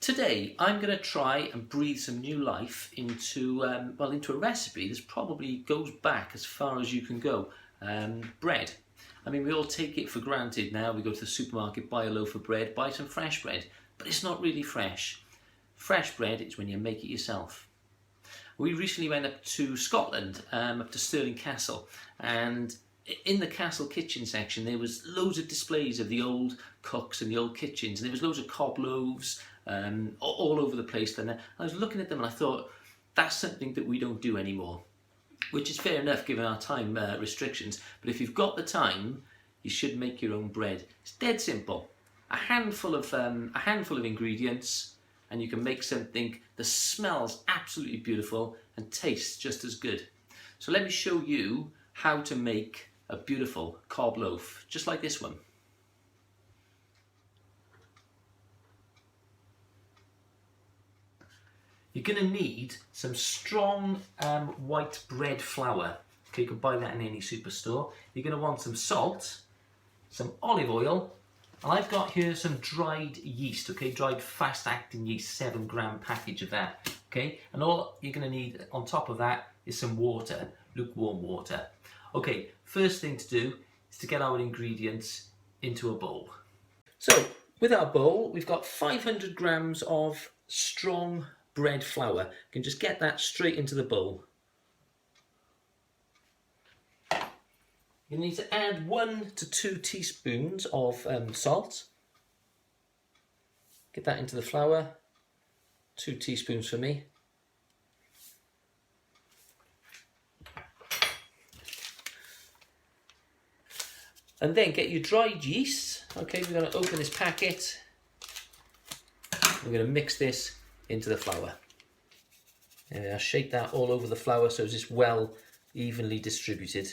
Today I'm going to try and breathe some new life into into a recipe that probably goes back as far as you can go. Bread. I mean, we all take it for granted now. We go to the supermarket, buy a loaf of bread, buy some fresh bread, but it's not really fresh. Fresh bread is when you make it yourself. We recently went up to Scotland, up to Stirling Castle, and in the castle kitchen section there was loads of displays of the old cooks and the old kitchens, and there was loads of Cob Loaves all over the place. Then I was looking at them and I thought, that's something that we don't do anymore, which is fair enough given our time restrictions. But if you've got the time, you should make your own bread. It's dead simple. A handful of ingredients, and you can make something that smells absolutely beautiful and tastes just as good. So let me show you how to make a beautiful Cob loaf, just like this one. You're going to need some strong white bread flour. Okay, you can buy that in any superstore. You're going to want some salt, some olive oil, and I've got here some dried yeast, okay, dried fast-acting yeast, 7-gram package of that, okay, and all you're going to need on top of that is some water, lukewarm water. Okay, first thing to do is to get our ingredients into a bowl. So, with our bowl, we've got 500 grams of strong bread flour. You can just get that straight into the bowl. You need to add 1 to 2 teaspoons of salt. Get that into the flour. 2 teaspoons for me. And then get your dried yeast. Okay, we're going to open this packet. We're going to mix this into the flour. And I'll shake that all over the flour so it's well evenly distributed.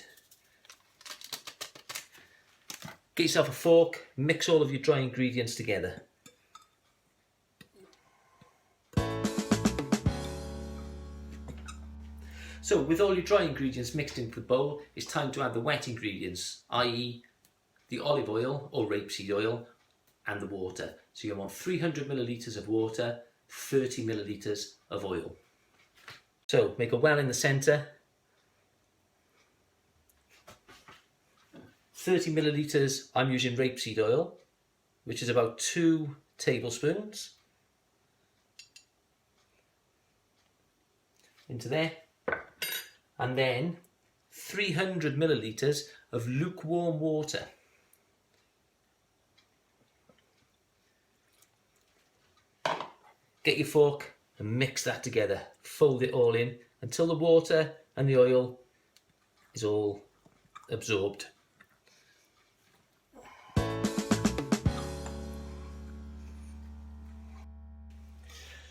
Get yourself a fork, mix all of your dry ingredients together. So with all your dry ingredients mixed into the bowl, it's time to add the wet ingredients, i.e. the olive oil or rapeseed oil and the water. So you want 300 millilitres of water, 30 millilitres of oil. So make a well in the centre. 30 millilitres, I'm using rapeseed oil, which is about 2 tablespoons. Into there. And then 300 millilitres of lukewarm water. Get your fork and mix that together. Fold it all in until the water and the oil is all absorbed.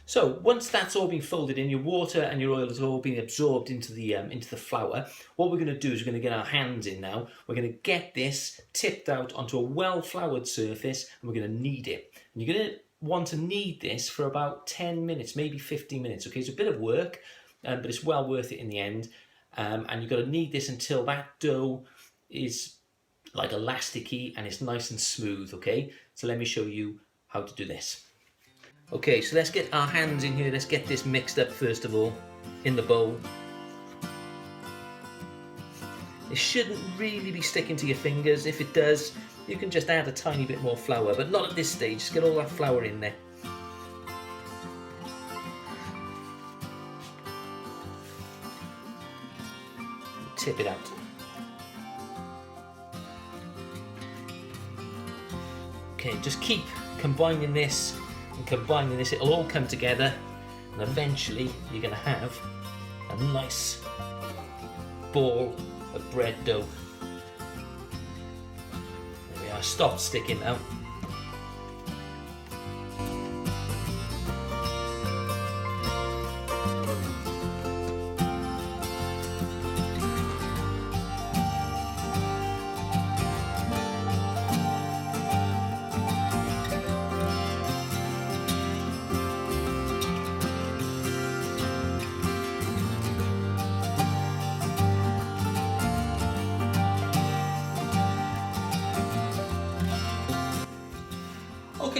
So once that's all been folded in, your water and your oil has all been absorbed into the flour, what we're going to do is we're going to get our hands in now. We're going to get this tipped out onto a well-floured surface and we're going to knead it. And you're going to want to knead this for about 10 minutes, maybe 15 minutes. Okay, it's a bit of work, but it's well worth it in the end. And you've got to knead this until that dough is like elasticy and it's nice and smooth. Okay, so let me show you how to do this. Okay, so let's get our hands in here. Let's get this mixed up first of all in the bowl. It shouldn't really be sticking to your fingers. If it does, you can just add a tiny bit more flour, but not at this stage. Just get all that flour in there. Tip it out. Okay, just keep combining this and combining this. It'll all come together and eventually you're going to have a nice ball of bread dough. There we are, stop sticking now.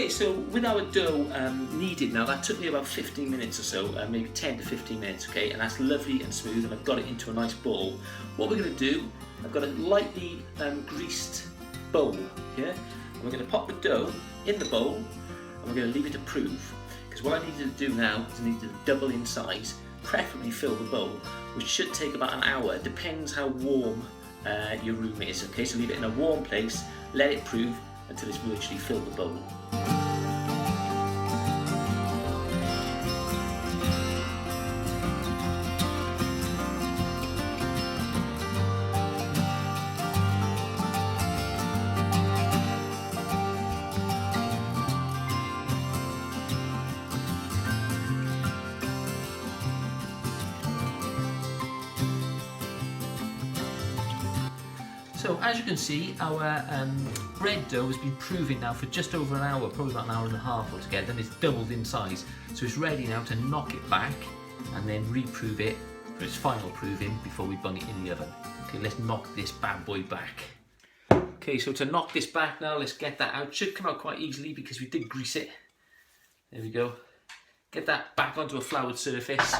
Okay, so with our dough kneaded now, that took me about 15 minutes or so, maybe 10 to 15 minutes, okay, and that's lovely and smooth, and I've got it into a nice ball. What we're going to do, I've got a lightly greased bowl here, and we're going to pop the dough in the bowl, and we're going to leave it to prove, because what I need to do now is I need to double in size, preferably fill the bowl, which should take about an hour, depends how warm your room is, okay, so leave it in a warm place, let it prove until it's virtually filled the bowl. So as you can see, our bread dough has been proving now for just over an hour, probably about an hour and a half altogether, and it's doubled in size. So it's ready now to knock it back and then reprove it for its final proving before we bung it in the oven. Okay, let's knock this bad boy back. Okay, so to knock this back now, let's get that out. It should come out quite easily because we did grease it. There we go. Get that back onto a floured surface.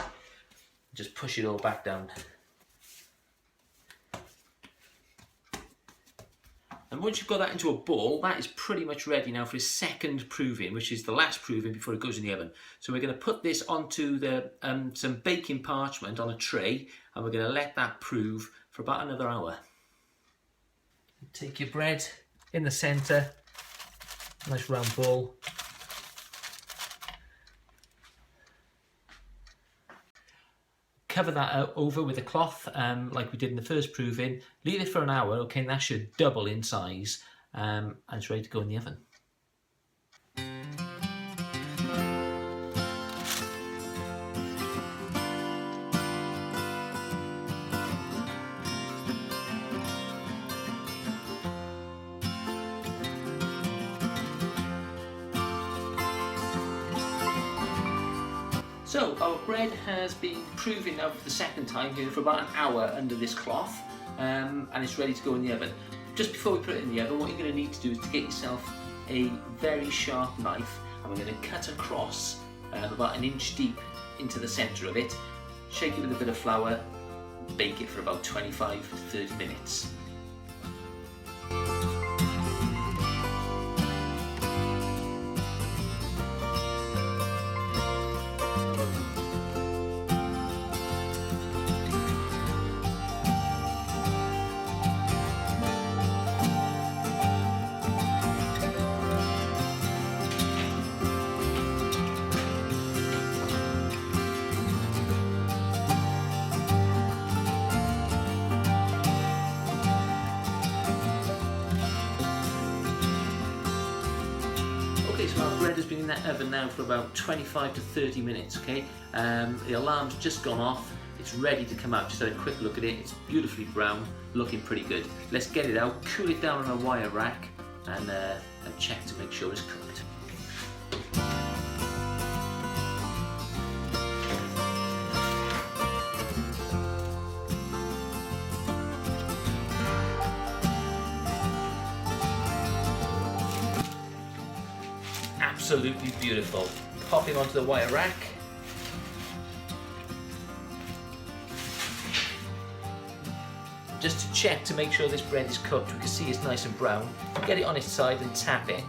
Just push it all back down. And once you've got that into a ball, that is pretty much ready now for a second proving, which is the last proving before it goes in the oven. So we're going to put this onto the some baking parchment on a tray, and we're going to let that prove for about another hour. Take your bread in the centre, nice round ball. Cover that over with a cloth like we did in the first proving. Leave it for an hour, okay, and that should double in size, and it's ready to go in the oven. So our bread has been proving now for the second time here for about an hour under this cloth, and it's ready to go in the oven. Just before we put it in the oven, what you're going to need to do is to get yourself a very sharp knife, and we're going to cut across about 1 inch deep into the centre of it, shake it with a bit of flour, bake it for about 25 to 30 minutes. Okay, so our bread has been in that oven now for about 25 to 30 minutes, okay? The alarm's just gone off, it's ready to come out. Just had a quick look at it, it's beautifully brown, looking pretty good. Let's get it out, cool it down on a wire rack, and check to make sure it's cooked. Absolutely beautiful. Pop him onto the wire rack. Just to check to make sure this bread is cooked, we can see it's nice and brown. Get it on its side and tap it.